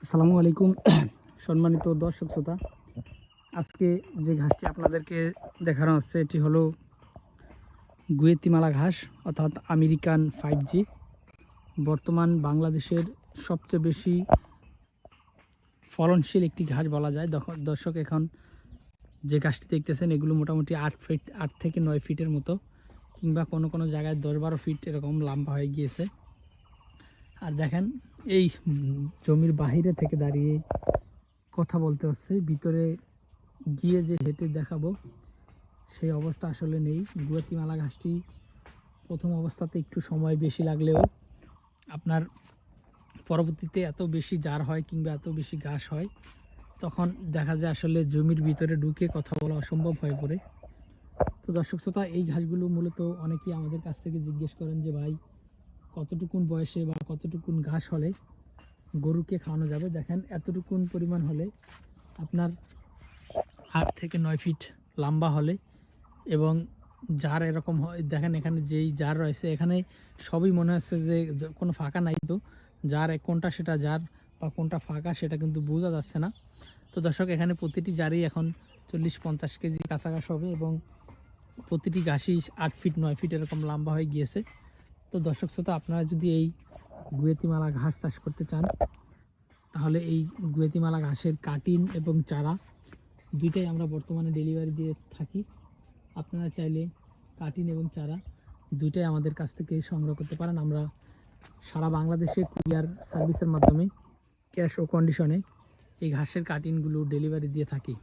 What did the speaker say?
আসসালামু আলাইকুম সম্মানিত দর্শক শ্রোতা। আজকে যে ঘাসটি আপনাদেরকে দেখানো হচ্ছে এটি হলো গুয়েতিমালা ঘাস অর্থাৎ আমেরিকান 5G। বর্তমান বাংলাদেশের সবচেয়ে বেশি ফলনশীল একটি ঘাস বলা যায়। দর্শক, এখন যে ঘাসটি দেখতেছেন এগুলো মোটামুটি 8 থেকে 9 ফিটের মতো, কিংবা কোনো কোনো জায়গায় 10-12 ফিট এরকম লম্বা হয়ে গিয়েছে। আর দেখেন, এই জমির বাহিরে থেকে দাঁড়িয়ে কথা বলতে হচ্ছে, ভিতরে গিয়ে যে হেঁটে দেখাবো সেই অবস্থা আসলে নেই। গুয়াতিমালা ঘাসটি প্রথম অবস্থাতে একটু সময় বেশি লাগলেও আপনার পরবর্তীতে এত বেশি জার হয় কিংবা এত বেশি ঘাস হয়, তখন দেখা যায় আসলে জমির ভিতরে ঢুকে কথা বলা অসম্ভব হয়ে পড়ে। তো দর্শক শ্রোতা, এই ঘাসগুলো মূলত অনেকেই আমাদের কাছ থেকে জিজ্ঞেস করেন যে ভাই, কতটুকুন বয়সে বা কতটুকুন ঘাস হলে গরুকে খাওয়ানো যাবে। দেখেন, এতটুকুন পরিমাণ হলে আপনার 8 থেকে 9 ফিট লম্বা হলে, এবং জার এরকম হয়। দেখেন এখানে যেই জার রয়েছে, এখানে সবই মনে হচ্ছে যে কোনো ফাঁকা নাই। তো জার কোনটা সেটা জার বা কোনটা ফাঁকা সেটা কিন্তু বোঝা যাচ্ছে না। তো দর্শক, এখানে প্রতিটি জারই এখন 40-50 কেজি কাছাকাছি হবে, এবং প্রতিটি ঘাসই 8 ফিট 9 ফিট এরকম লম্বা হয়ে গিয়েছে। তো দর্শক শ্রোতা, আপনারা যদি এই গুয়েতিমালা ঘাস চাষ করতে চান, তাহলে এই গুয়েতিমালা ঘাসের কাটিং এবং চারা দুইটাই আমরা বর্তমানে ডেলিভারি দিয়ে থাকি। আপনারা চাইলে কাটিং এবং চারা দুইটাই আমাদের কাছ থেকে সংগ্রহ করতে পারেন। আমরা সারা বাংলাদেশে কুরিয়ার সার্ভিসের মাধ্যমে ক্যাশ ও কন্ডিশনে এই ঘাসের কাটিংগুলো ডেলিভারি দিয়ে থাকি।